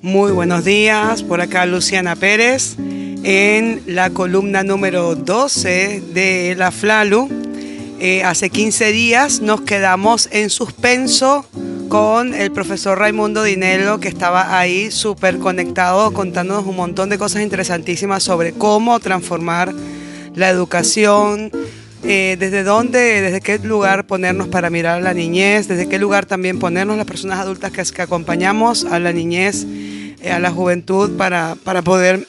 Muy buenos días, por acá Luciana Pérez en la columna número 12 de la FLALU. Hace 15 días nos quedamos en suspenso con el profesor Raimundo Dinello, que estaba ahí súper conectado contándonos un montón de cosas interesantísimas sobre cómo transformar la educación, desde dónde, desde qué lugar ponernos para mirar a la niñez, desde qué lugar también ponernos las personas adultas que acompañamos a la niñez, a la juventud para poder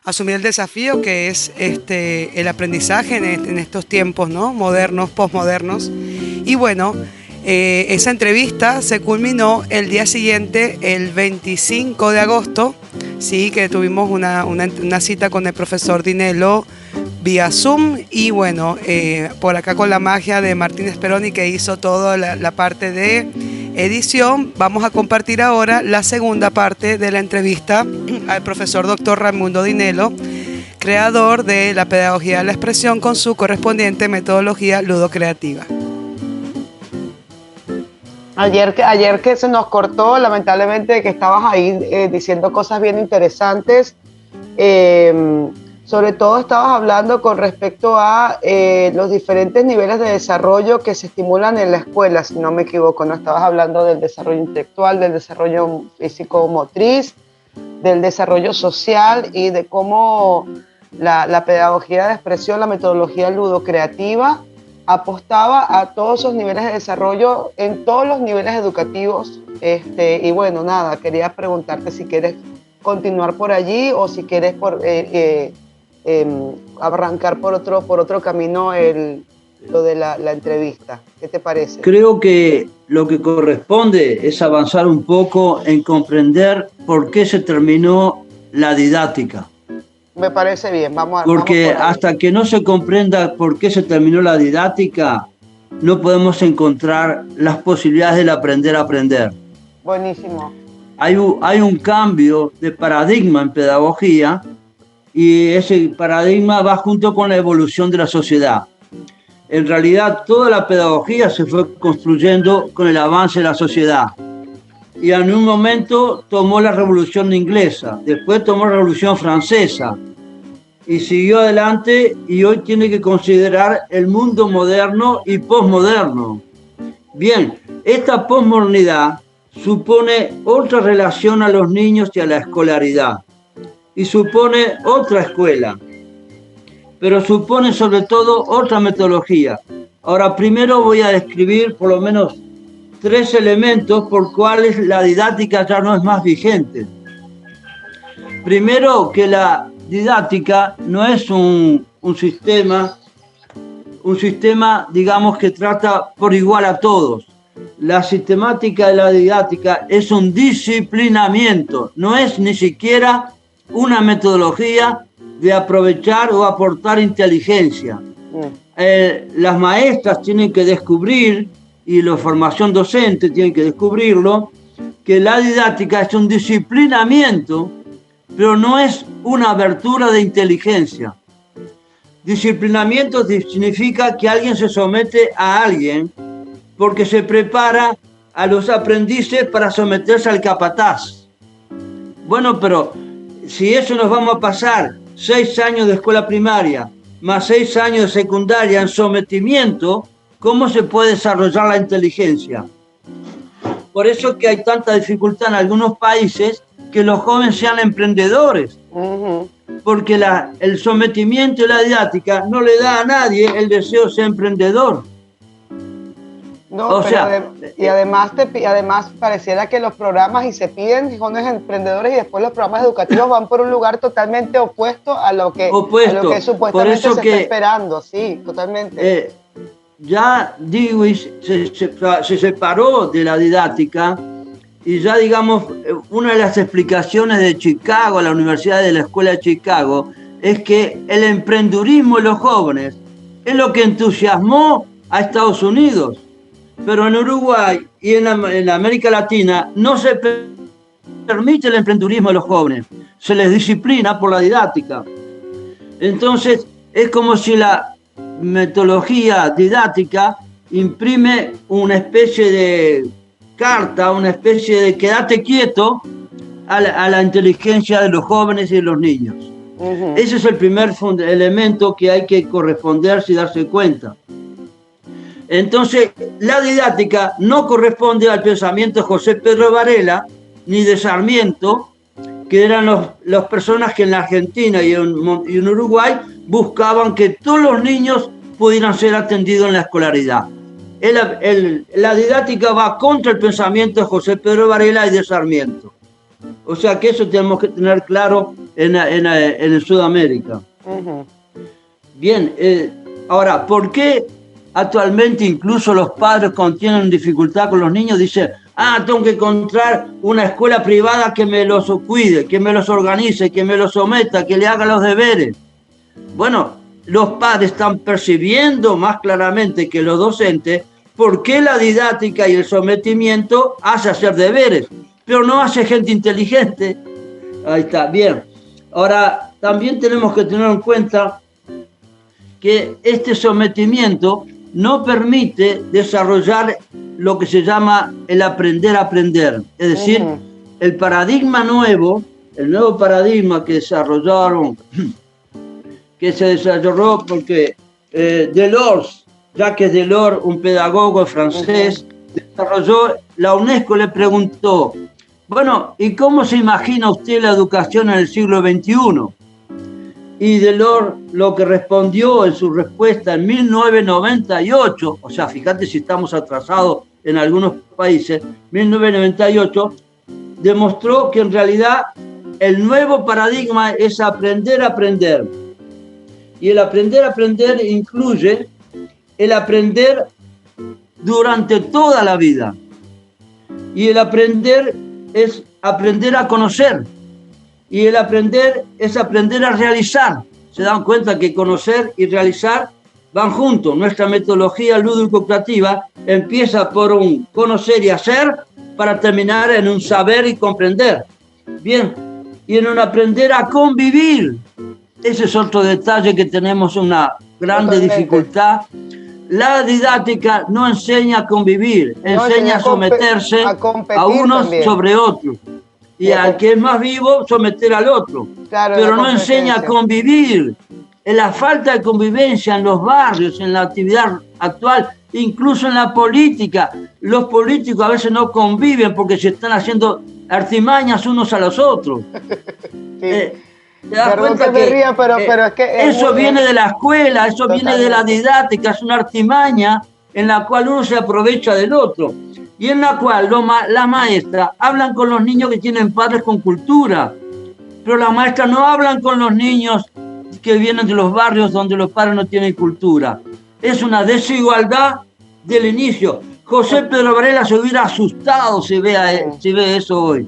asumir el desafío que es el aprendizaje en estos tiempos, ¿no? Modernos, posmodernos. Y bueno, esa entrevista se culminó el día siguiente, el 25 de agosto, sí, que tuvimos una cita con el profesor Dinello vía Zoom, y bueno, por acá con la magia de Martín Speroni, que hizo toda la parte de edición. Vamos a compartir ahora la segunda parte de la entrevista al profesor doctor Raimundo Dinello, creador de la pedagogía de la expresión con su correspondiente metodología ludocreativa. Ayer que se nos cortó, lamentablemente, que estabas ahí diciendo cosas bien interesantes. Sobre todo estabas hablando con respecto a los diferentes niveles de desarrollo que se estimulan en la escuela, si no me equivoco, ¿no? Estabas hablando del desarrollo intelectual, del desarrollo físico-motriz, del desarrollo social y de cómo la pedagogía de expresión, la metodología ludocreativa, apostaba a todos esos niveles de desarrollo en todos los niveles educativos. Y bueno, nada, quería preguntarte si quieres continuar por allí o si quieres arrancar por otro camino lo de la entrevista. ¿Qué te parece? Creo que lo que corresponde es avanzar un poco en comprender por qué se terminó la didáctica. Me parece bien, Porque hasta que no se comprenda por qué se terminó la didáctica, no podemos encontrar las posibilidades del aprender a aprender. Buenísimo. Hay un cambio de paradigma en pedagogía, y ese paradigma va junto con la evolución de la sociedad. En realidad, toda la pedagogía se fue construyendo con el avance de la sociedad. Y en un momento tomó la Revolución Inglesa, después tomó la Revolución Francesa, y siguió adelante, y hoy tiene que considerar el mundo moderno y posmoderno. Bien, esta posmodernidad supone otra relación a los niños y a la escolaridad, y supone otra escuela, pero supone sobre todo otra metodología. Ahora, primero voy a describir por lo menos 3 elementos por cuales la didáctica ya no es más vigente. Primero, que la didáctica no es un sistema, digamos, que trata por igual a todos. La sistemática de la didáctica es un disciplinamiento, no es ni siquiera una metodología de aprovechar o aportar inteligencia. Las maestras tienen que descubrir, y la formación docente tiene que descubrirlo, que la didáctica es un disciplinamiento, pero no es una abertura de inteligencia. Disciplinamiento significa que alguien se somete a alguien porque se prepara a los aprendices para someterse al capataz. Bueno, pero si eso nos vamos a pasar 6 años de escuela primaria más 6 años de secundaria en sometimiento, ¿cómo se puede desarrollar la inteligencia? Por eso que hay tanta dificultad en algunos países que los jóvenes sean emprendedores, porque el sometimiento y la didáctica no le da a nadie el deseo de ser emprendedor. No, además pareciera que los programas y se piden jóvenes emprendedores y después los programas educativos van por un lugar totalmente opuesto a lo que supuestamente se está esperando. Sí, totalmente. Ya Dewey se separó de la didáctica, y ya, digamos, una de las explicaciones de Chicago, la Universidad de la Escuela de Chicago, es que el emprendurismo de los jóvenes es lo que entusiasmó a Estados Unidos. Pero en Uruguay y en América Latina no se permite el emprendurismo de los jóvenes, se les disciplina por la didáctica. Entonces, es como si la metodología didáctica imprime una especie de carta, una especie de quédate quieto, a la inteligencia de los jóvenes y de los niños. Ese es el primer elemento que hay que corresponderse y darse cuenta. Entonces, la didáctica no corresponde al pensamiento de José Pedro Varela ni de Sarmiento, que eran las personas que en la Argentina y en Uruguay buscaban que todos los niños pudieran ser atendidos en la escolaridad. La didáctica va contra el pensamiento de José Pedro Varela y de Sarmiento. O sea que eso tenemos que tener claro en Sudamérica. Bien, ahora, ¿por qué actualmente incluso los padres cuando tienen dificultad con los niños dicen, tengo que encontrar una escuela privada que me los cuide, que me los organice, que me los someta, que le haga los deberes? Bueno, los padres están percibiendo más claramente que los docentes por qué la didáctica y el sometimiento hace hacer deberes, pero no hace gente inteligente. Ahí está, bien. Ahora, también tenemos que tener en cuenta que este sometimiento no permite desarrollar lo que se llama el aprender a aprender. Es decir, el nuevo paradigma que se desarrolló porque Delors, Jacques Delors, un pedagogo francés, desarrolló, la UNESCO le preguntó, bueno, ¿y cómo se imagina usted la educación en el siglo XXI? Y Delors lo que respondió en su respuesta en 1998, o sea, fíjate si estamos atrasados en algunos países, 1998, demostró que en realidad el nuevo paradigma es aprender a aprender. Y el aprender a aprender incluye el aprender durante toda la vida. Y el aprender es aprender a conocer. Y el aprender es aprender a realizar. Se dan cuenta que conocer y realizar van juntos. Nuestra metodología lúdico-creativa empieza por un conocer y hacer para terminar en un saber y comprender. Bien, y en un aprender a convivir. Ese es otro detalle que tenemos una grande dificultad. La didáctica no enseña a convivir, enseña a someterse a unos también sobre otros. Y al que es más vivo, someter al otro. Claro, pero no enseña a convivir. En la falta de convivencia en los barrios, en la actividad actual, incluso en la política. Los políticos a veces no conviven porque se están haciendo artimañas unos a los otros. Sí. ¿Te das cuenta que ría, pero es que eso viene de la escuela, eso viene de la didáctica, es una artimaña en la cual uno se aprovecha del otro y en la cual las maestras hablan con los niños que tienen padres con cultura, pero las maestras no hablan con los niños que vienen de los barrios donde los padres no tienen cultura. Es una desigualdad del inicio. José Pedro Varela se hubiera asustado si ve eso hoy.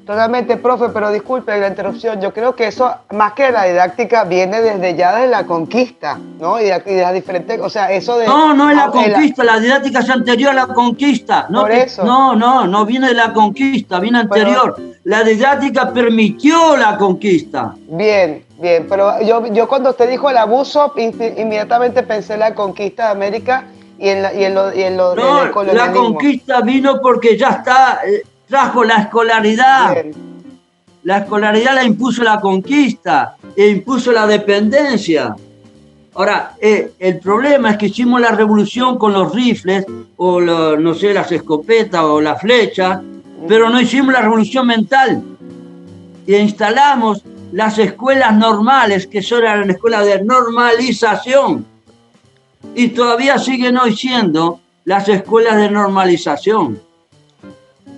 Totalmente, profe, pero disculpe la interrupción. Yo creo que eso, más que la didáctica, viene desde la conquista, ¿no? Y de las diferentes, o sea, eso de... No es la conquista, la didáctica es anterior a la conquista. No, no viene de la conquista, viene anterior. La didáctica permitió la conquista. Bien, pero yo cuando usted dijo el abuso, inmediatamente pensé en la conquista de América y en lo del colonialismo. La conquista vino porque ya está... trajo la escolaridad. Bien. La escolaridad la impuso la conquista e impuso la dependencia. Ahora, el problema es que hicimos la revolución con los rifles o las escopetas o las flechas, pero no hicimos la revolución mental. E instalamos las escuelas normales, que son las escuelas de normalización. Y todavía siguen hoy siendo las escuelas de normalización.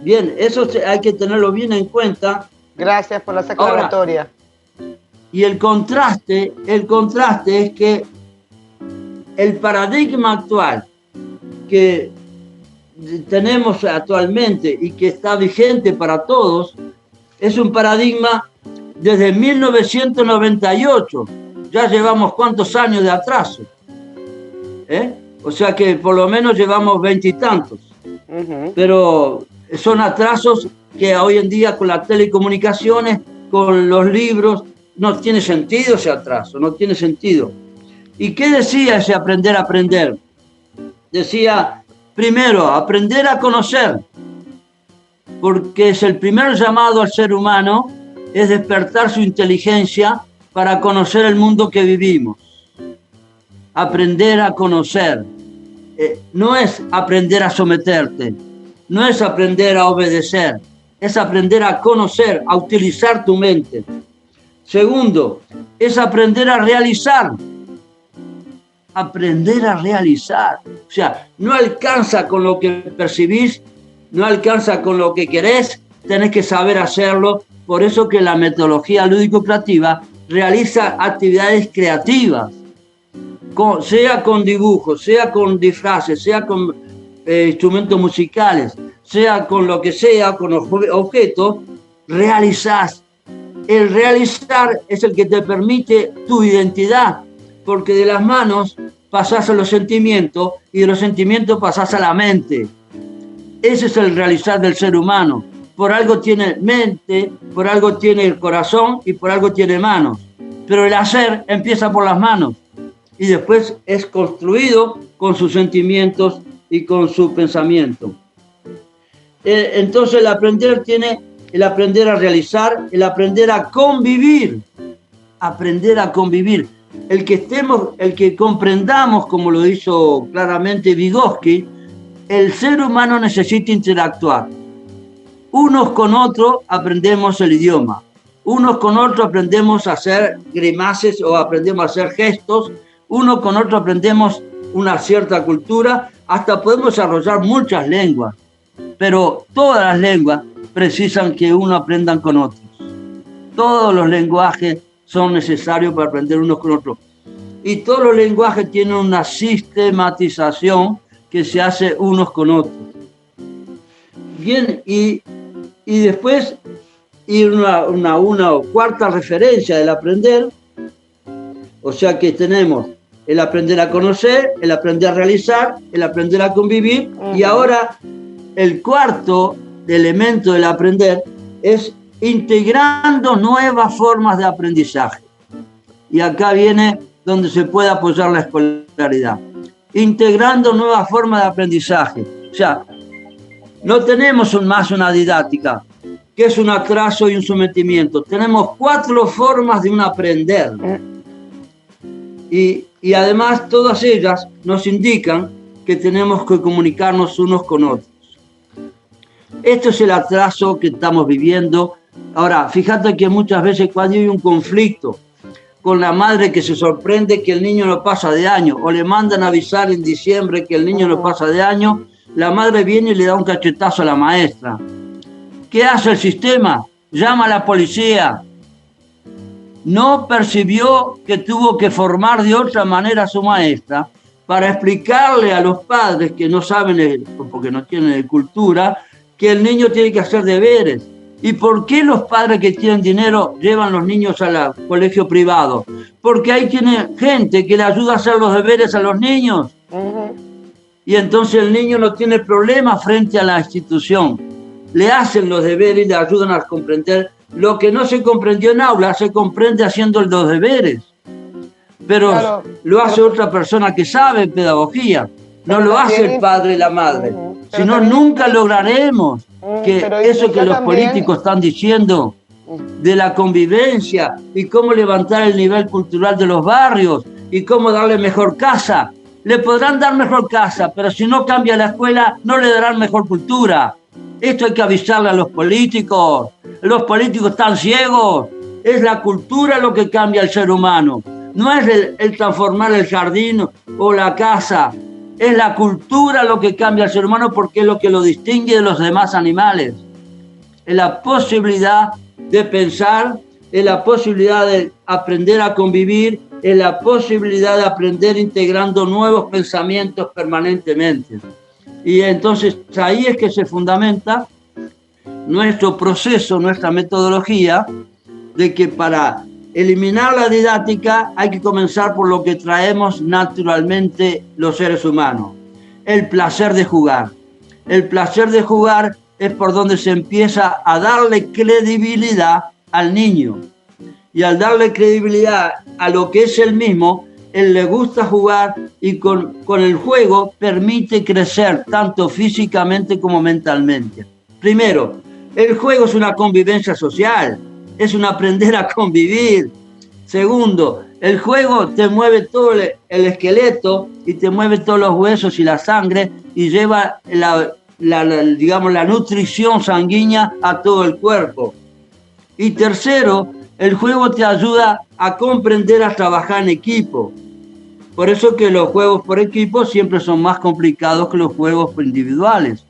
Bien, eso hay que tenerlo bien en cuenta. Gracias por la aclaratoria. Y el contraste es que el paradigma actual que tenemos actualmente y que está vigente para todos es un paradigma desde 1998. Ya llevamos cuántos años de atraso. O sea que por lo menos llevamos 20 y tantos. Pero son atrasos que hoy en día con las telecomunicaciones, con los libros, no tiene sentido ese atraso, no tiene sentido. ¿Y qué decía ese aprender a aprender? Decía, primero, aprender a conocer. porque es el primer llamado al ser humano, es despertar su inteligencia para conocer el mundo que vivimos. Aprender a conocer. No es aprender a someterte, no es aprender a obedecer, es aprender a conocer, a utilizar tu mente. Segundo, es aprender a realizar. Aprender a realizar. O sea, no alcanza con lo que percibís, no alcanza con lo que querés, tenés que saber hacerlo. Por eso que la metodología lúdico-creativa realiza actividades creativas, sea con dibujos, sea con disfraces, sea con instrumentos musicales, sea con lo que sea, con objetos, realizás. El realizar es el que te permite tu identidad, porque de las manos pasás a los sentimientos y de los sentimientos pasás a la mente. Ese es el realizar del ser humano. Por algo tiene mente, por algo tiene el corazón y por algo tiene manos. Pero el hacer empieza por las manos y después es construido con sus sentimientos y con su pensamiento. Entonces el aprender tiene el aprender a realizar, el aprender a convivir. Aprender a convivir. El que comprendamos, como lo hizo claramente Vygotsky, el ser humano necesita interactuar. Unos con otros aprendemos el idioma. Unos con otros aprendemos a hacer grimaces o aprendemos a hacer gestos. Unos con otros aprendemos una cierta cultura. Hasta podemos desarrollar muchas lenguas. Pero todas las lenguas precisan que uno aprendan con otros. Todos los lenguajes son necesarios para aprender unos con otros. Y todos los lenguajes tienen una sistematización que se hace unos con otros. Bien, y después ir una cuarta referencia del aprender. O sea que tenemos el aprender a conocer, el aprender a realizar, el aprender a convivir. Y ahora el cuarto elemento del aprender es integrando nuevas formas de aprendizaje. Y acá viene donde se puede apoyar la escolaridad. Integrando nuevas formas de aprendizaje. O sea, no tenemos más una didáctica, que es un atraso y un sometimiento. Tenemos 4 formas de un aprender. Y además todas ellas nos indican que tenemos que comunicarnos unos con otros. Esto es el atraso que estamos viviendo. Ahora, fíjate que muchas veces cuando hay un conflicto con la madre que se sorprende que el niño no pasa de año, o le mandan a avisar en diciembre que el niño no pasa de año, la madre viene y le da un cachetazo a la maestra. ¿Qué hace el sistema? Llama a la policía. No percibió que tuvo que formar de otra manera a su maestra para explicarle a los padres que no saben, porque no tienen cultura, que el niño tiene que hacer deberes. ¿Y por qué los padres que tienen dinero llevan los niños al colegio privado? Porque ahí tiene gente que le ayuda a hacer los deberes a los niños. Y entonces el niño no tiene problema frente a la institución. Le hacen los deberes y le ayudan a comprender. Lo que no se comprendió en aula se comprende haciendo los deberes. Pero claro, lo hace otra persona que sabe pedagogía. No lo hace el padre y la madre. Si no, nunca lograremos que eso que los políticos están diciendo de la convivencia y cómo levantar el nivel cultural de los barrios y cómo darle mejor casa. Le podrán dar mejor casa, pero si no cambia la escuela, no le darán mejor cultura. Esto hay que avisarle a los políticos. Los políticos están ciegos. Es la cultura lo que cambia al ser humano. No es el transformar el jardín o la casa. Es la cultura lo que cambia al ser humano porque es lo que lo distingue de los demás animales. Es la posibilidad de pensar, es la posibilidad de aprender a convivir, es la posibilidad de aprender integrando nuevos pensamientos permanentemente. Y entonces ahí es que se fundamenta nuestro proceso, nuestra metodología, de que para eliminar la didáctica hay que comenzar por lo que traemos naturalmente los seres humanos, el placer de jugar. El placer de jugar es por donde se empieza a darle credibilidad al niño. Y al darle credibilidad a lo que es él mismo, él le gusta jugar y con el juego permite crecer tanto físicamente como mentalmente. Primero, el juego es una convivencia social, es un aprender a convivir. Segundo, el juego te mueve todo el esqueleto y te mueve todos los huesos y la sangre y lleva digamos, la nutrición sanguínea a todo el cuerpo. Y tercero, el juego te ayuda a comprender, a trabajar en equipo. Por eso que los juegos por equipo siempre son más complicados que los juegos individuales.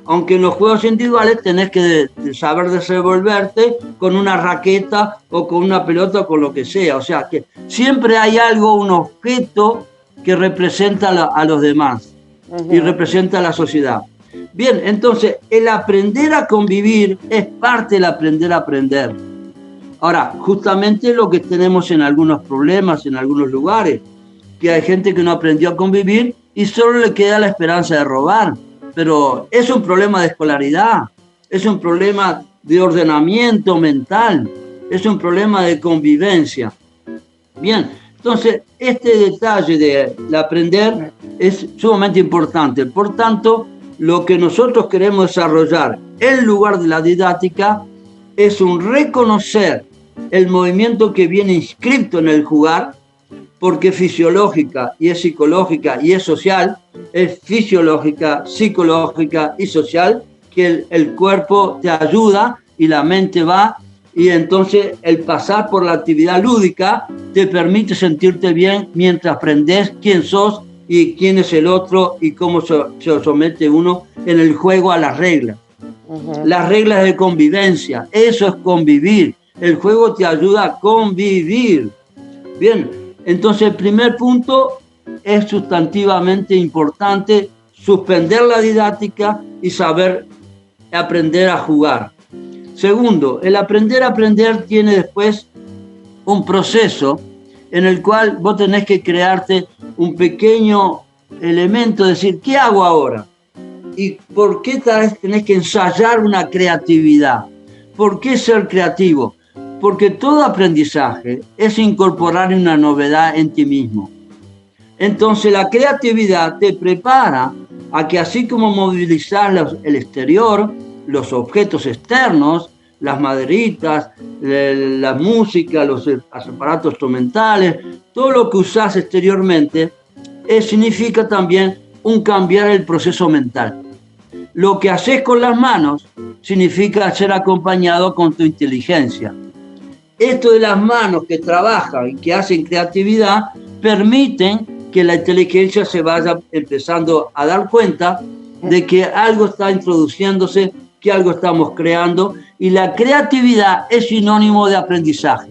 Aunque en los juegos individuales tenés que saber desenvolverte con una raqueta o con una pelota o con lo que sea. O sea que siempre hay algo, un objeto que representa a los demás y representa a la sociedad. Bien, entonces el aprender a convivir es parte del aprender a aprender. Ahora, justamente lo que tenemos en algunos problemas, en algunos lugares, que hay gente que no aprendió a convivir y solo le queda la esperanza de robar. Pero es un problema de escolaridad, es un problema de ordenamiento mental, es un problema de convivencia. Bien, entonces este detalle de aprender es sumamente importante. Por tanto, lo que nosotros queremos desarrollar en lugar de la didáctica es un reconocer el movimiento que viene inscrito en el jugar, porque es fisiológica y es psicológica y es social, es fisiológica, psicológica y social, que el cuerpo te ayuda y la mente va, y entonces el pasar por la actividad lúdica te permite sentirte bien mientras aprendes quién sos y quién es el otro y cómo se somete uno en el juego a las reglas. Las reglas de convivencia, eso es convivir. El juego te ayuda a convivir. Bien, entonces el primer punto es sustantivamente importante, suspender la didáctica y saber aprender a jugar. Segundo, el aprender a aprender tiene después un proceso en el cual vos tenés que crearte un pequeño elemento, decir, ¿qué hago ahora? ¿Y por qué tal vez tenés que ensayar una creatividad? ¿Por qué ser creativo? Porque todo aprendizaje es incorporar una novedad en ti mismo. Entonces la creatividad te prepara a que así como movilizar el exterior, los objetos externos, las maderitas, la música, los aparatos instrumentales, todo lo que usás exteriormente, significa también un cambiar el proceso mental. Lo que haces con las manos significa ser acompañado con tu inteligencia. Esto de las manos que trabajan y que hacen creatividad permiten que la inteligencia se vaya empezando a dar cuenta de que algo está introduciéndose, que algo estamos creando, y la creatividad es sinónimo de aprendizaje.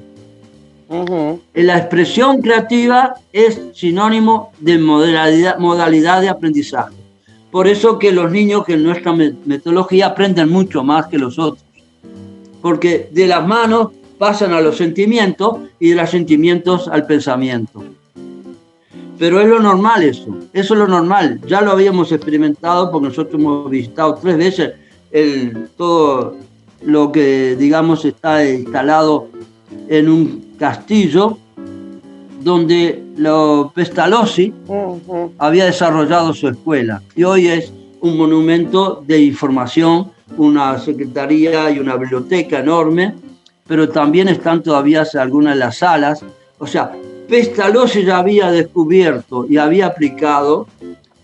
La expresión creativa es sinónimo de modalidad de aprendizaje. Por eso que los niños que en nuestra metodología aprenden mucho más que los otros, porque de las manos pasan a los sentimientos y de los sentimientos al pensamiento. Pero es lo normal eso es lo normal. Ya lo habíamos experimentado porque nosotros hemos visitado 3 veces todo lo que, digamos, está instalado en un castillo donde Pestalozzi había desarrollado su escuela. Y hoy es un monumento de información, una secretaría y una biblioteca enorme, pero también están todavía algunas de las salas. O sea, Pestalozzi ya había descubierto y había aplicado,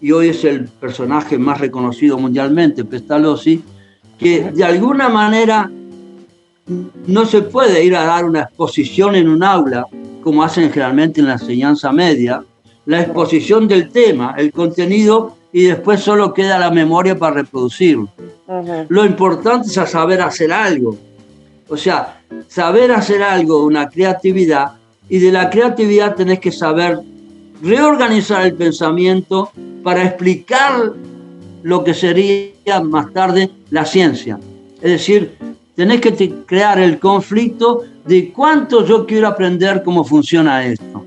y hoy es el personaje más reconocido mundialmente, Pestalozzi, que de alguna manera no se puede ir a dar una exposición en un aula, como hacen generalmente en la enseñanza media, la exposición del tema, el contenido, y después solo queda la memoria para reproducirlo. Lo importante es saber hacer algo. O sea, saber hacer algo, una creatividad, y de la creatividad tenés que saber reorganizar el pensamiento para explicar lo que sería más tarde la ciencia. Es decir, tenés que crear el conflicto de cuánto yo quiero aprender cómo funciona esto.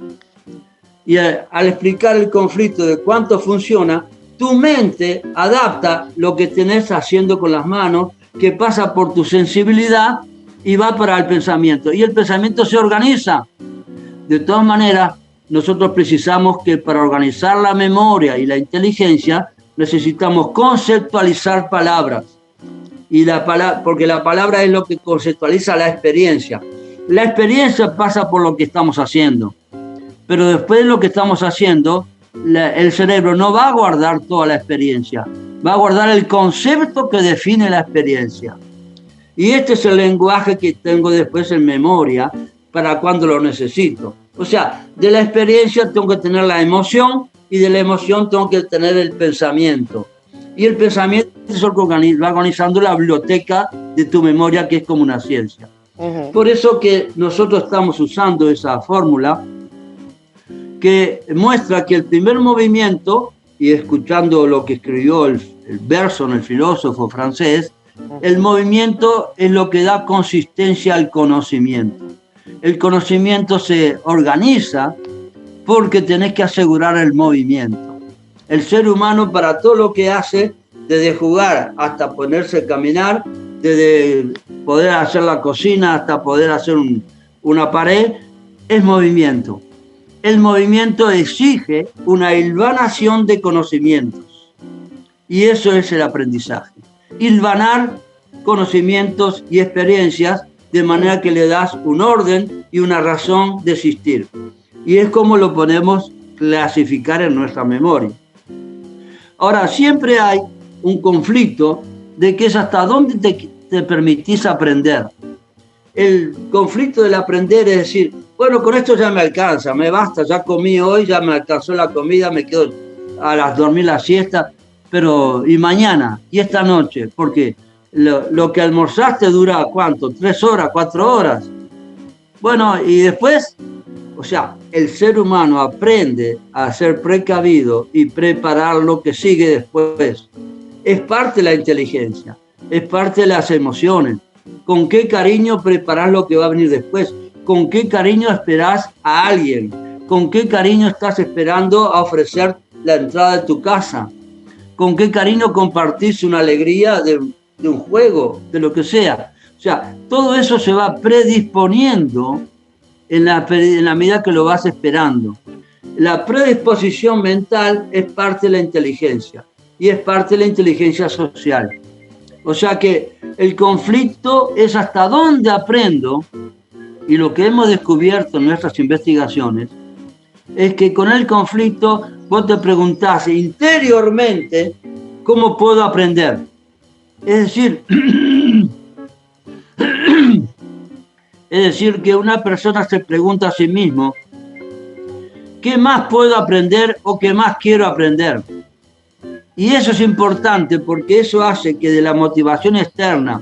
Y al explicar el conflicto de cuánto funciona, tu mente adapta lo que tenés haciendo con las manos, que pasa por tu sensibilidad y va para el pensamiento. Y el pensamiento se organiza. De todas maneras, nosotros precisamos que para organizar la memoria y la inteligencia necesitamos conceptualizar palabras. Y porque la palabra es lo que conceptualiza la experiencia. La experiencia pasa por lo que estamos haciendo, pero después de lo que estamos haciendo, el cerebro no va a guardar toda la experiencia, va a guardar el concepto que define la experiencia. Y este es el lenguaje que tengo después en memoria para cuando lo necesito. O sea, de la experiencia tengo que tener la emoción y de la emoción tengo que tener el pensamiento. Y el pensamiento es lo que va organizando la biblioteca de tu memoria, que es como una ciencia. Por eso que nosotros estamos usando esa fórmula que muestra que el primer movimiento, y escuchando lo que escribió el Bergson, el filósofo francés, el movimiento es lo que da consistencia al conocimiento. El conocimiento se organiza porque tenés que asegurar el movimiento. El ser humano, para todo lo que hace, desde jugar hasta ponerse a caminar, desde poder hacer la cocina hasta poder hacer una pared, es movimiento. El movimiento exige una hilvanación de conocimientos. Y eso es el aprendizaje. Hilvanar conocimientos y experiencias de manera que le das un orden y una razón de existir. Y es como lo podemos clasificar en nuestra memoria. Ahora, siempre hay un conflicto de que es hasta dónde te permitís aprender. El conflicto del aprender es decir, bueno, con esto ya me alcanza, me basta, ya comí hoy, ya me alcanzó la comida, me quedo a dormir la siesta, pero ¿y mañana? ¿Y esta noche? Porque lo que almorzaste dura ¿cuánto? 3 horas, 4 horas. Bueno, y después, o sea, el ser humano aprende a ser precavido y preparar lo que sigue después. Es parte de la inteligencia, es parte de las emociones. ¿Con qué cariño preparás lo que va a venir después? ¿Con qué cariño esperás a alguien? ¿Con qué cariño estás esperando a ofrecer la entrada de tu casa? ¿Con qué cariño compartís una alegría de un juego, de lo que sea? O sea, todo eso se va predisponiendo en la medida que lo vas esperando. La predisposición mental es parte de la inteligencia y es parte de la inteligencia social. O sea que el conflicto es hasta dónde aprendo, y lo que hemos descubierto en nuestras investigaciones es que con el conflicto vos te preguntás interiormente cómo puedo aprender. Es decir, que una persona se pregunta a sí mismo ¿qué más puedo aprender o qué más quiero aprender? Y eso es importante porque eso hace que de la motivación externa,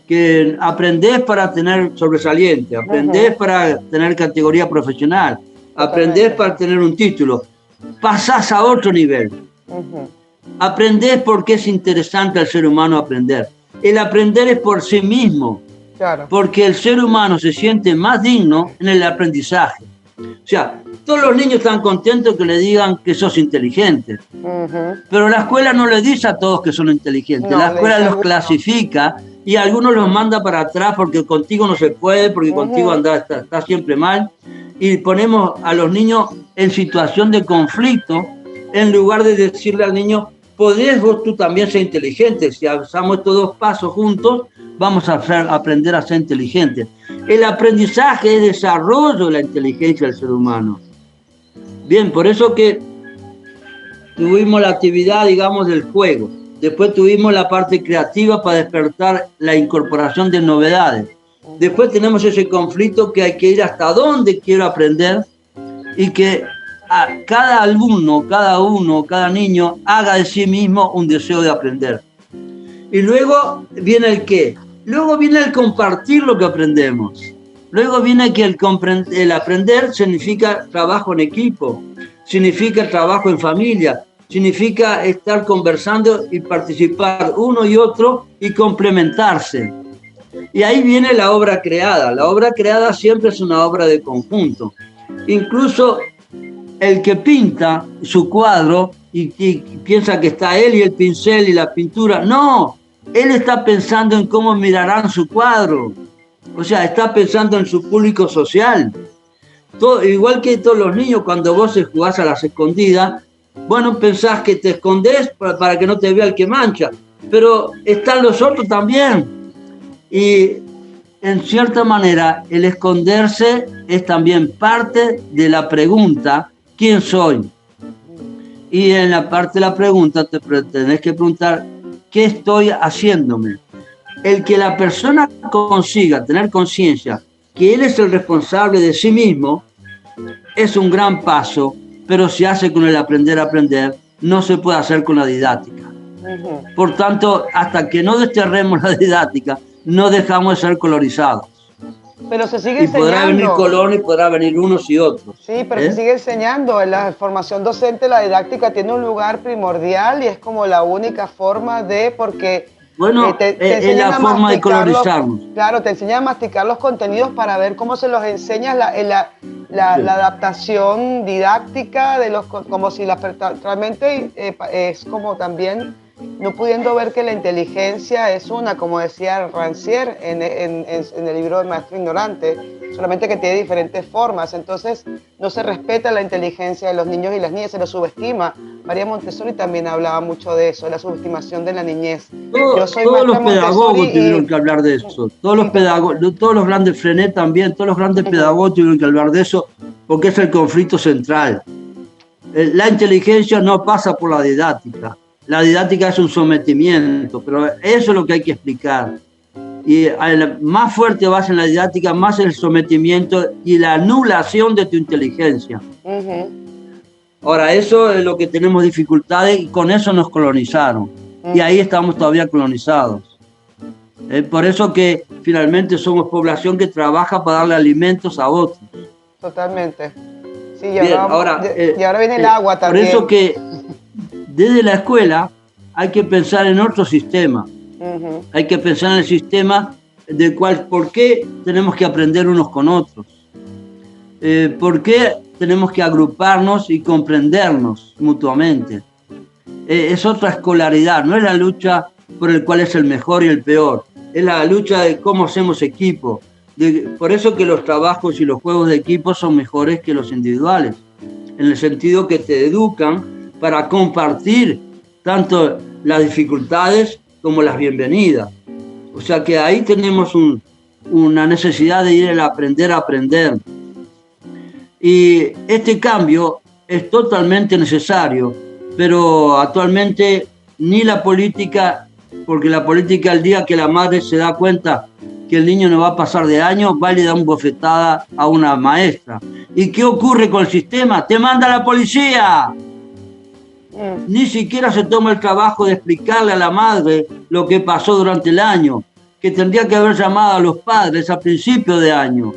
que aprendés para tener sobresaliente, aprendés para tener categoría profesional, aprendés para tener un título, pasás a otro nivel. Aprendés porque es interesante al ser humano aprender. El aprender es por sí mismo, claro, porque el ser humano se siente más digno en el aprendizaje. O sea, todos los niños están contentos que le digan que sos inteligente, pero la escuela no le dice a todos que son inteligentes, no, la escuela los clasifica y a algunos los manda para atrás porque contigo no se puede, porque contigo está siempre mal, y ponemos a los niños en situación de conflicto en lugar de decirle al niño, podés vos tú también ser inteligente, si hacemos estos 2 pasos juntos, vamos a aprender a ser inteligentes. El aprendizaje es desarrollo de la inteligencia del ser humano. Bien, por eso que tuvimos la actividad, digamos, del juego. Después tuvimos la parte creativa para despertar la incorporación de novedades. Después tenemos ese conflicto que hay que ir hasta dónde quiero aprender y que a cada alumno, cada niño haga de sí mismo un deseo de aprender. Y luego viene el qué. Luego viene el compartir lo que aprendemos. Luego viene que el aprender significa trabajo en equipo, significa trabajo en familia, significa estar conversando y participar uno y otro y complementarse. Y ahí viene la obra creada. La obra creada siempre es una obra de conjunto. Incluso el que pinta su cuadro y piensa que está él y el pincel y la pintura, no, él está pensando en cómo mirarán su cuadro. O sea, está pensando en su público social. Igual que todos los niños, cuando vos jugás a las escondidas, bueno, pensás que te escondés para que no te vea el que mancha. pero están los otros también. Y en cierta manera, el esconderse es también parte de la pregunta, ¿quién soy? Y en la parte de la pregunta te tenés que preguntar, ¿qué estoy haciéndome? El que la persona consiga tener conciencia que él es el responsable de sí mismo es un gran paso, pero se hace con el aprender a aprender, no se puede hacer con la didáctica. Por tanto, hasta que no desterremos la didáctica, no dejamos de ser colonizados. Pero se sigue enseñando. Y podrá venir Colón y podrá venir unos y otros. Sí, pero se sigue enseñando. En la formación docente la didáctica tiene un lugar primordial y es como la única forma de, porque bueno, es la forma de colonizarnos. Claro, te enseñan a masticar los contenidos para ver cómo se los enseñas, la adaptación didáctica, de los, como si realmente es como también no pudiendo ver que la inteligencia es una, como decía Rancière en el libro del Maestro Ignorante, solamente que tiene diferentes formas. Entonces no se respeta la inteligencia de los niños y las niñas, se los subestima. María Montessori también hablaba mucho de eso, la subestimación de la niñez. Todos los pedagogos tuvieron que hablar de eso, todos los grandes Freinet también, todos los grandes pedagogos tuvieron que hablar de eso, porque es el conflicto central. La inteligencia no pasa por la didáctica. La didáctica es un sometimiento, pero eso es lo que hay que explicar. Y más fuerte vas en la didáctica, más el sometimiento y la anulación de tu inteligencia. Ahora, eso es lo que tenemos dificultades y con eso nos colonizaron. Y ahí estamos todavía colonizados. Por eso que finalmente somos población que trabaja para darle alimentos a otros. Totalmente. Sí, y bien, ahora viene el agua también. Por eso que desde la escuela hay que pensar en otro sistema. Hay que pensar en el sistema del cual, ¿por qué tenemos que aprender unos con otros? ¿Por qué tenemos que agruparnos y comprendernos mutuamente? Es otra escolaridad, no es la lucha por el cual es el mejor y el peor, es la lucha de cómo hacemos equipo. Por eso que los trabajos y los juegos de equipo son mejores que los individuales, en el sentido que te educan para compartir tanto las dificultades como las bienvenidas. O sea que ahí tenemos una necesidad de ir a aprender a aprender. Y este cambio es totalmente necesario, pero actualmente ni la política, porque la política el día que la madre se da cuenta que el niño no va a pasar de año, va y le da una bofetada a una maestra. ¿Y qué ocurre con el sistema? ¡Te manda la policía! Ni siquiera se toma el trabajo de explicarle a la madre lo que pasó durante el año, que tendría que haber llamado a los padres a principio de año.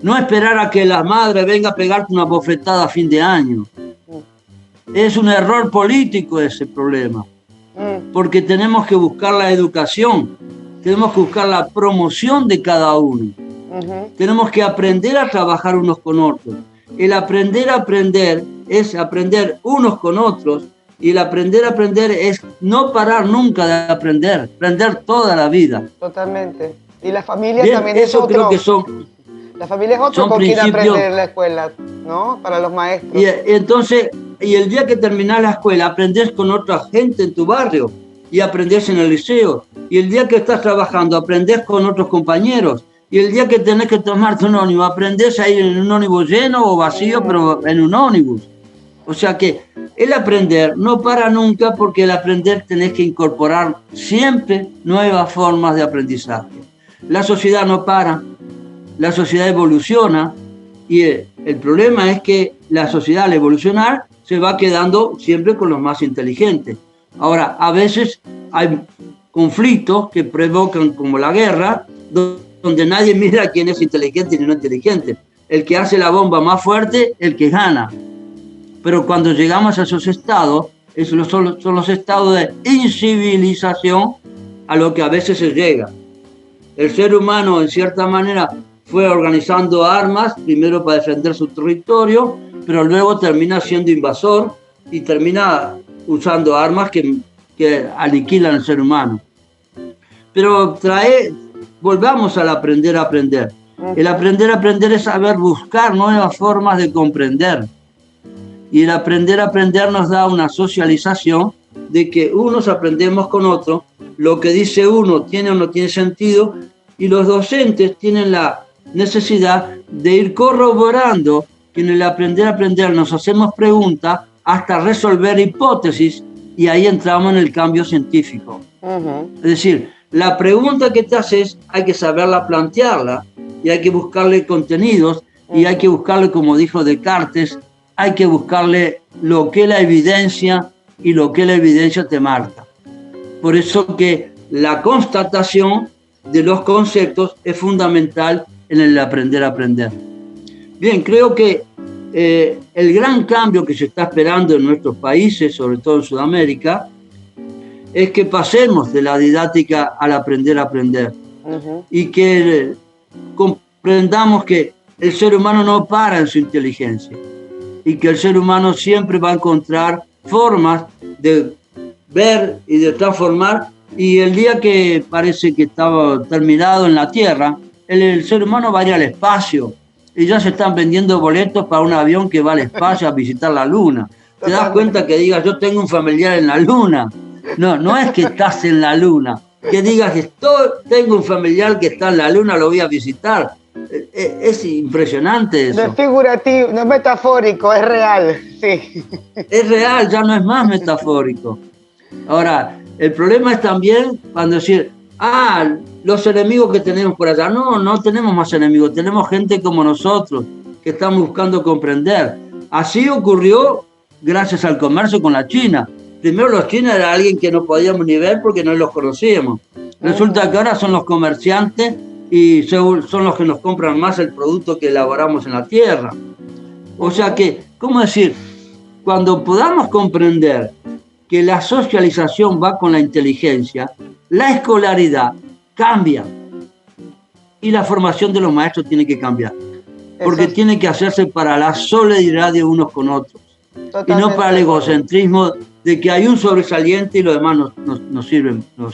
No esperar a que la madre venga a pegarte una bofetada a fin de año. Es un error político ese problema, porque tenemos que buscar la educación, tenemos que buscar la promoción de cada uno. Tenemos que aprender a trabajar unos con otros. El aprender a aprender es aprender unos con otros, y el aprender a aprender es no parar nunca de aprender toda la vida. Totalmente. Y la familia también es otro. Creo que son, la familia es otro con quien aprender en la escuela, ¿no? Para los maestros. Y entonces, y el día que terminás la escuela, aprendés con otra gente en tu barrio y aprendés en el liceo. Y el día que estás trabajando, aprendés con otros compañeros. Y el día que tenés que tomarte un ómnibus, aprendés a ir en un ómnibus lleno o vacío, pero en un ómnibus. O sea que el aprender no para nunca, porque el aprender tenés que incorporar siempre nuevas formas de aprendizaje. La sociedad no para, la sociedad evoluciona, y el problema es que la sociedad al evolucionar se va quedando siempre con los más inteligentes. Ahora, a veces hay conflictos que provocan, como la guerra, donde nadie mira quién es inteligente y no inteligente. El que hace la bomba más fuerte, el que gana. Pero cuando llegamos a esos estados, son los estados de incivilización a lo que a veces se llega. El ser humano, en cierta manera, fue organizando armas, primero para defender su territorio, pero luego termina siendo invasor y termina usando armas que aniquilan al ser humano. Pero volvamos al aprender a aprender. El aprender a aprender es saber buscar nuevas formas de comprender. Y el aprender a aprender nos da una socialización de que unos aprendemos con otros lo que dice uno tiene o no tiene sentido, y los docentes tienen la necesidad de ir corroborando que en el aprender a aprender nos hacemos preguntas hasta resolver hipótesis, y ahí entramos en el cambio científico. Es decir, la pregunta que te haces hay que saberla plantearla, y hay que buscarle contenidos, y hay que buscarle, como dijo Descartes, hay que buscarle lo que la evidencia y lo que la evidencia te marca. Por eso que la constatación de los conceptos es fundamental en el aprender a aprender. Bien, creo que el gran cambio que se está esperando en nuestros países, sobre todo en Sudamérica, es que pasemos de la didáctica al aprender a aprender. Y que comprendamos que el ser humano no para en su inteligencia, y que el ser humano siempre va a encontrar formas de ver y de transformar, y el día que parece que estaba terminado en la Tierra, el ser humano va a ir al espacio, y ya se están vendiendo boletos para un avión que va al espacio a visitar la Luna. ¿Te das cuenta que digas, yo tengo un familiar en la Luna? No es que estás en la Luna, que digas, tengo un familiar que está en la Luna, lo voy a visitar. Es impresionante eso. No es figurativo, no es metafórico, es real, sí. Es real, ya no es más metafórico. Ahora, el problema es también cuando decir, los enemigos que tenemos por allá. No tenemos más enemigos, tenemos gente como nosotros que estamos buscando comprender. Así ocurrió gracias al comercio con la China. Primero los chinos eran alguien que no podíamos ni ver porque no los conocíamos. Resulta que ahora son los comerciantes y son los que nos compran más el producto que elaboramos en la tierra. O sea que, ¿cómo decir? Cuando podamos comprender que la socialización va con la inteligencia, la escolaridad cambia y la formación de los maestros tiene que cambiar, porque tiene que hacerse para la solidaridad de unos con otros. Totalmente. Y no para el egocentrismo de que hay un sobresaliente y los demás nos sirven. O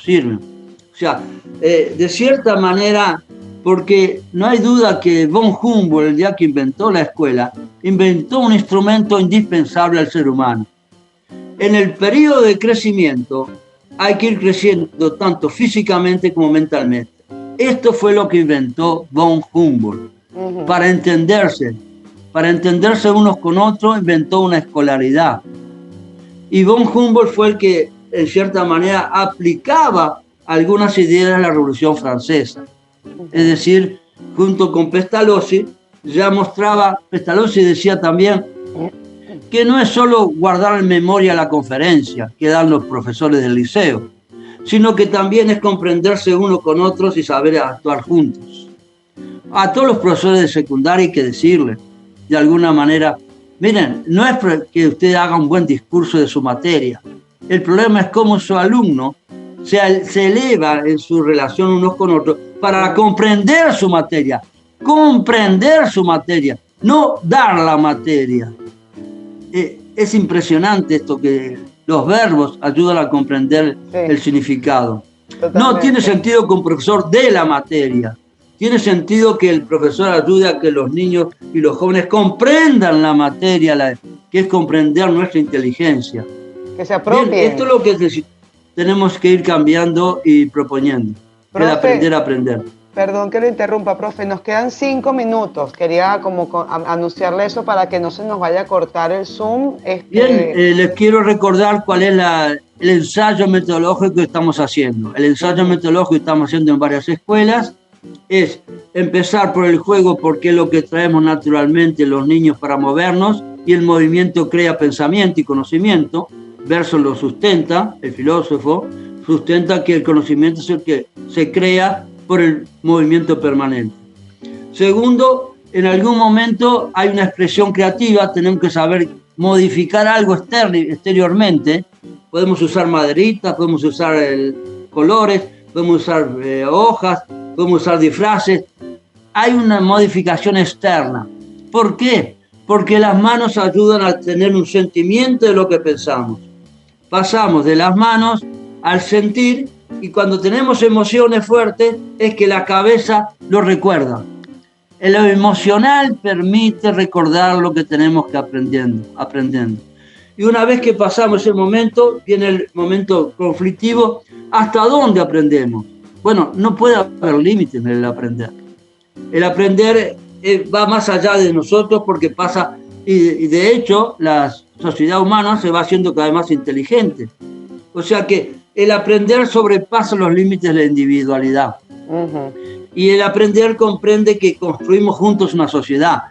sea, de cierta manera, porque no hay duda que von Humboldt, el día que inventó la escuela, inventó un instrumento indispensable al ser humano. En el periodo de crecimiento hay que ir creciendo tanto físicamente como mentalmente. Esto fue lo que inventó von Humboldt. Para entenderse unos con otros, inventó una escolaridad. Y von Humboldt fue el que, en cierta manera, aplicaba algunas ideas de la Revolución Francesa. Es decir, junto con Pestalozzi, Pestalozzi decía también que no es solo guardar en memoria la conferencia que dan los profesores del liceo, sino que también es comprenderse unos con otros y saber actuar juntos. A todos los profesores de secundaria hay que decirles, de alguna manera, miren, no es que usted haga un buen discurso de su materia, el problema es cómo su alumno se eleva en su relación unos con otros para comprender su materia, no dar la materia. Es impresionante esto, que los verbos ayudan a comprender el significado. Totalmente. No tiene sentido que un profesor dé la materia, tiene sentido que el profesor ayude a que los niños y los jóvenes comprendan la materia, que es comprender nuestra inteligencia. Que se apropien. Bien, esto es lo que tenemos que ir cambiando y proponiendo, el aprender a aprender. Perdón que lo interrumpa, profe, nos quedan 5 minutos. Quería anunciarle eso para que no se nos vaya a cortar el Zoom. Bien, les quiero recordar cuál es el ensayo metodológico que estamos haciendo. El ensayo metodológico que estamos haciendo en varias escuelas es empezar por el juego, porque es lo que traemos naturalmente los niños para movernos, y el movimiento crea pensamiento y conocimiento. Bergson lo sustenta, el filósofo sustenta que el conocimiento es el que se crea por el movimiento permanente. Segundo, en algún momento hay una expresión creativa, tenemos que saber modificar algo exteriormente. Podemos usar maderitas, podemos usar colores, podemos usar hojas, podemos usar disfraces. Hay una modificación externa. ¿Por qué? Porque las manos ayudan a tener un sentimiento de lo que pensamos. Pasamos de las manos al sentir, y cuando tenemos emociones fuertes es que la cabeza lo recuerda. Lo emocional permite recordar lo que tenemos que aprendiendo. Y una vez que pasamos ese momento, viene el momento conflictivo. ¿Hasta dónde aprendemos? Bueno, no puede haber límites en el aprender. El aprender va más allá de nosotros porque pasa, y de hecho la sociedad humana se va haciendo cada vez más inteligente. O sea que el aprender sobrepasa los límites de la individualidad. Y el aprender comprende que construimos juntos una sociedad.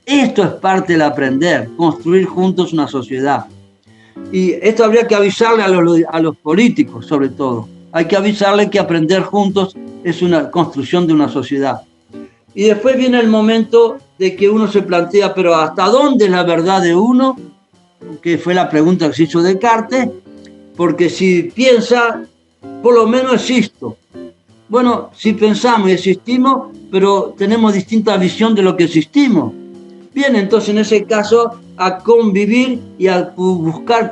Esto es parte del aprender, construir juntos una sociedad. Y esto habría que avisarle a los políticos, sobre todo. Hay que avisarle que aprender juntos es una construcción de una sociedad. Y después viene el momento de que uno se plantea, pero ¿hasta dónde es la verdad de uno? Que fue la pregunta que se hizo Descartes, porque si piensa, por lo menos existo. Bueno, si pensamos y existimos, pero tenemos distinta visión de lo que existimos. Bien, entonces en ese caso, a convivir y a buscar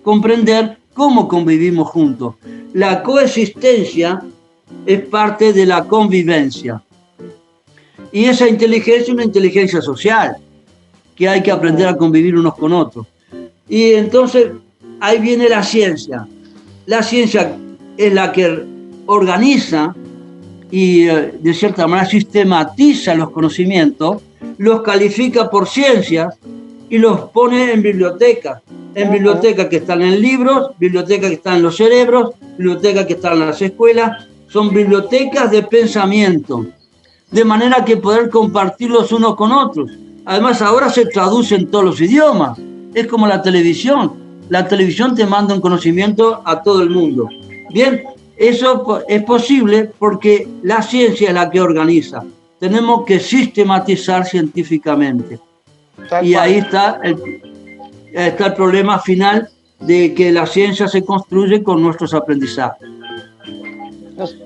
comprender cómo convivimos juntos. La coexistencia es parte de la convivencia. Y esa inteligencia es una inteligencia social, que hay que aprender a convivir unos con otros. Y entonces ahí viene la ciencia. La ciencia es la que organiza y de cierta manera sistematiza los conocimientos, los califica por ciencias y los pone en bibliotecas. En bibliotecas que están en libros, bibliotecas que están en los cerebros, bibliotecas que están en las escuelas. Son bibliotecas de pensamiento, de manera que poder compartirlos unos con otros. Además, ahora se traduce en todos los idiomas. Es como la televisión. La televisión te manda un conocimiento a todo el mundo. Bien, eso es posible porque la ciencia es la que organiza. Tenemos que sistematizar científicamente. Y ahí está el problema final de que la ciencia se construye con nuestros aprendizajes.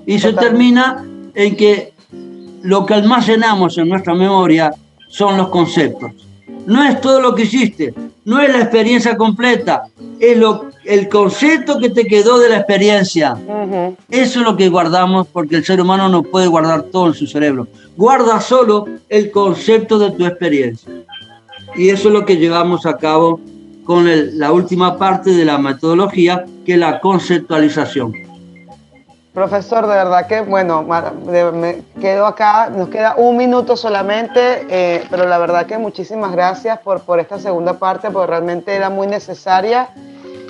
Y se termina en que lo que almacenamos en nuestra memoria son los conceptos. No es todo lo que hiciste, no es la experiencia completa, es el concepto que te quedó de la experiencia. Eso es lo que guardamos, porque el ser humano no puede guardar todo en su cerebro. Guarda solo el concepto de tu experiencia. Y eso es lo que llevamos a cabo con la última parte de la metodología, que es la conceptualización. Profesor, de verdad que, bueno, me quedo acá, nos queda un minuto solamente, pero la verdad que muchísimas gracias por esta segunda parte, porque realmente era muy necesaria.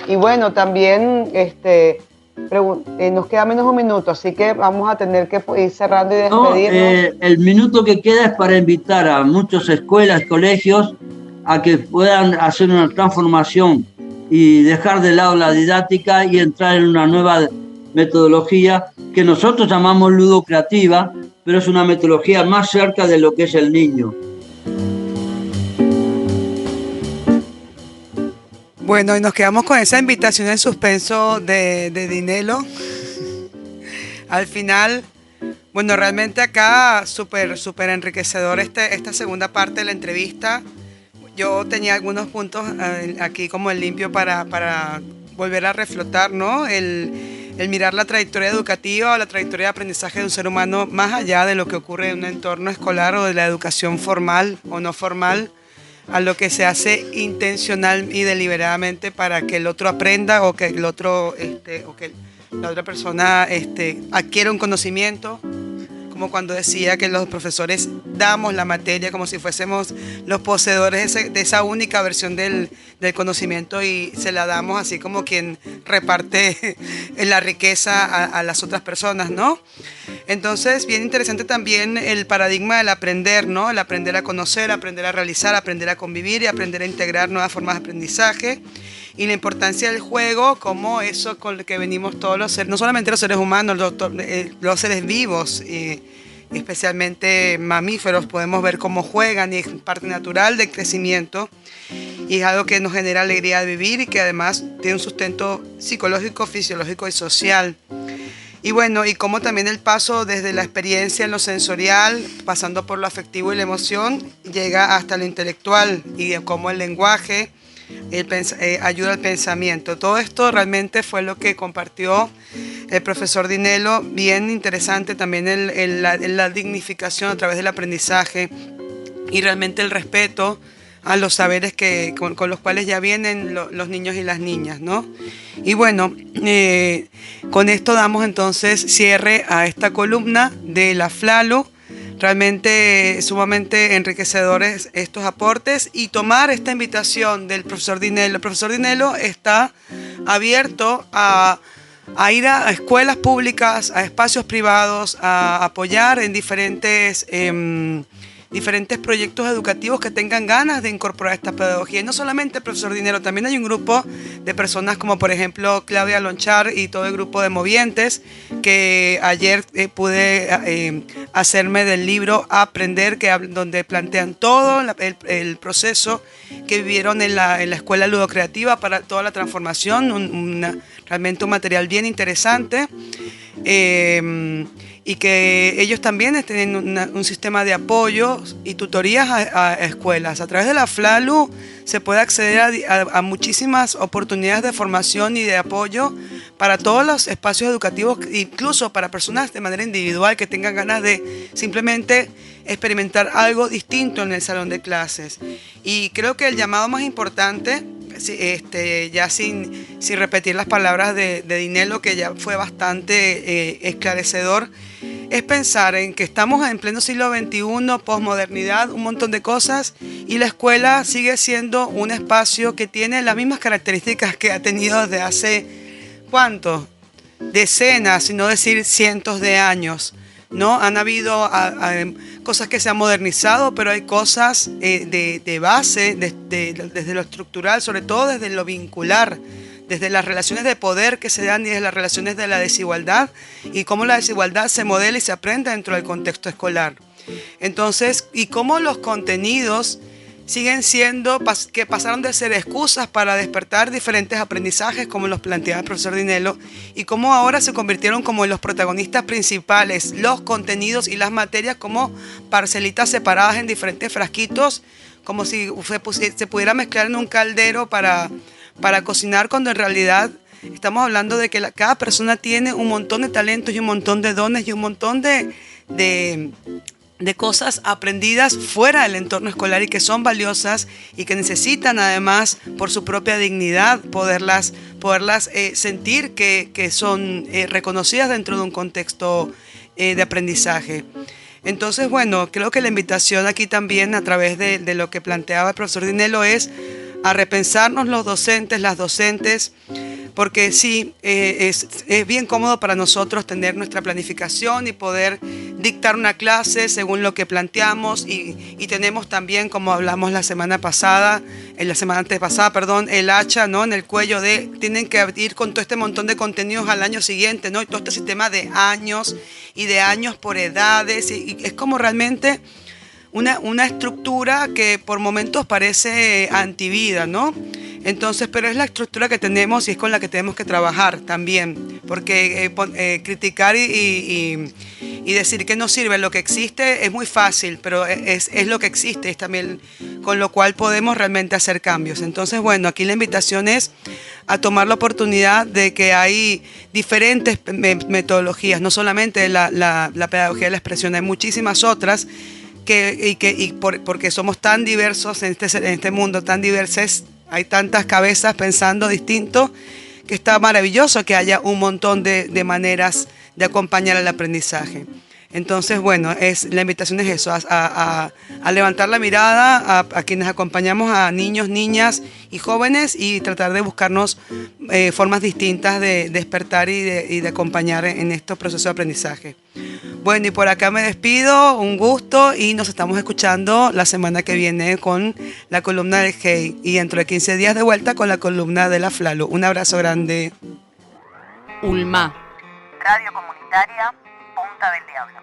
Y bueno, también nos queda menos un minuto, así que vamos a tener que ir cerrando y despedirnos. El minuto que queda es para invitar a muchas escuelas, colegios, a que puedan hacer una transformación y dejar de lado la didáctica y entrar en una nueva metodología que nosotros llamamos ludocreativa, pero es una metodología más cerca de lo que es el niño. Bueno, y nos quedamos con esa invitación en suspenso de Dinelo. Al final, bueno, realmente acá súper enriquecedor esta segunda parte de la entrevista. Yo tenía algunos puntos aquí como en limpio para volver a reflotar, ¿no? El mirar la trayectoria educativa o la trayectoria de aprendizaje de un ser humano más allá de lo que ocurre en un entorno escolar o de la educación formal o no formal, a lo que se hace intencional y deliberadamente para que el otro aprenda o que el otro o que la otra persona adquiera un conocimiento, como cuando decía que los profesores damos la materia como si fuésemos los poseedores de esa única versión del conocimiento y se la damos así como quien reparte la riqueza a las otras personas, ¿no? Entonces, bien interesante también el paradigma del aprender, ¿no? El aprender a conocer, aprender a realizar, aprender a convivir y aprender a integrar nuevas formas de aprendizaje. Y la importancia del juego como eso con lo que venimos todos los seres, no solamente los seres humanos, los seres vivos, especialmente mamíferos, podemos ver cómo juegan y es parte natural del crecimiento y es algo que nos genera alegría de vivir y que además tiene un sustento psicológico, fisiológico y social. Y bueno, y como también el paso desde la experiencia en lo sensorial, pasando por lo afectivo y la emoción, llega hasta lo intelectual y cómo el lenguaje ayuda al pensamiento. Todo esto realmente fue lo que compartió el profesor Dinelo. Bien interesante también la dignificación a través del aprendizaje y realmente el respeto a los saberes con los cuales ya vienen los niños y las niñas, ¿no? Y bueno, con esto damos entonces cierre a esta columna de la FLALU. Realmente sumamente enriquecedores estos aportes y tomar esta invitación del profesor Dinello. El profesor Dinello está abierto a ir a escuelas públicas, a espacios privados, a apoyar en diferentes proyectos educativos que tengan ganas de incorporar esta pedagogía. Y no solamente el profesor Dinello, también hay un grupo de personas como por ejemplo Claudia Lonchar y todo el grupo de Movientes, que ayer pude hacerme del libro Aprender, donde plantean todo el proceso que vivieron en la escuela ludocreativa para toda la transformación, realmente un material bien interesante. Y que ellos también tienen un sistema de apoyo y tutorías a escuelas. A través de la FLALU se puede acceder a muchísimas oportunidades de formación y de apoyo para todos los espacios educativos, incluso para personas de manera individual que tengan ganas de simplemente experimentar algo distinto en el salón de clases. Y creo que el llamado más importante, ya sin repetir las palabras de Dinello, que ya fue bastante esclarecedor, es pensar en que estamos en pleno siglo XXI, posmodernidad, un montón de cosas, y la escuela sigue siendo un espacio que tiene las mismas características que ha tenido desde hace, ¿cuánto? Decenas, si no decir cientos de años, ¿no? Han habido cosas que se han modernizado, pero hay cosas de base, desde lo estructural, sobre todo desde lo vincular, desde las relaciones de poder que se dan y desde las relaciones de la desigualdad y cómo la desigualdad se modela y se aprende dentro del contexto escolar. Entonces, y cómo los contenidos siguen siendo, que pasaron de ser excusas para despertar diferentes aprendizajes, como los planteaba el profesor Dinello, y cómo ahora se convirtieron como en los protagonistas principales, los contenidos y las materias como parcelitas separadas en diferentes frasquitos, como si se pudiera mezclar en un caldero para cocinar, cuando en realidad estamos hablando de que cada persona tiene un montón de talentos y un montón de dones y un montón de cosas aprendidas fuera del entorno escolar y que son valiosas y que necesitan además por su propia dignidad poderlas sentir que son reconocidas dentro de un contexto de aprendizaje. Entonces, bueno, creo que la invitación aquí también a través de lo que planteaba el profesor Dinello es a repensarnos los docentes, las docentes, porque sí, es bien cómodo para nosotros tener nuestra planificación y poder dictar una clase según lo que planteamos y tenemos también, como hablamos la semana antepasada, el hacha, ¿no?, en el cuello tienen que ir con todo este montón de contenidos al año siguiente, ¿no?, y todo este sistema de años y de años por edades, y es como realmente una estructura que por momentos parece antivida, ¿no? Entonces, pero es la estructura que tenemos y es con la que tenemos que trabajar también, porque criticar y decir que no sirve lo que existe es muy fácil, pero es lo que existe, es también con lo cual podemos realmente hacer cambios. Entonces, bueno, aquí la invitación es a tomar la oportunidad de que hay diferentes metodologías, no solamente la pedagogía de la expresión, hay muchísimas otras porque somos tan diversos en este mundo, tan diversos, hay tantas cabezas pensando distinto, que está maravilloso que haya un montón de maneras de acompañar el aprendizaje. Entonces, bueno, la invitación es eso, a levantar la mirada a quienes acompañamos a niños, niñas y jóvenes y tratar de buscarnos formas distintas de despertar y de acompañar en estos procesos de aprendizaje. Bueno, y por acá me despido, un gusto, y nos estamos escuchando la semana que viene con la columna del GEI y dentro de 15 días de vuelta con la columna de la FLALU. Un abrazo grande. ULMA, Radio Comunitaria Punta del Diablo.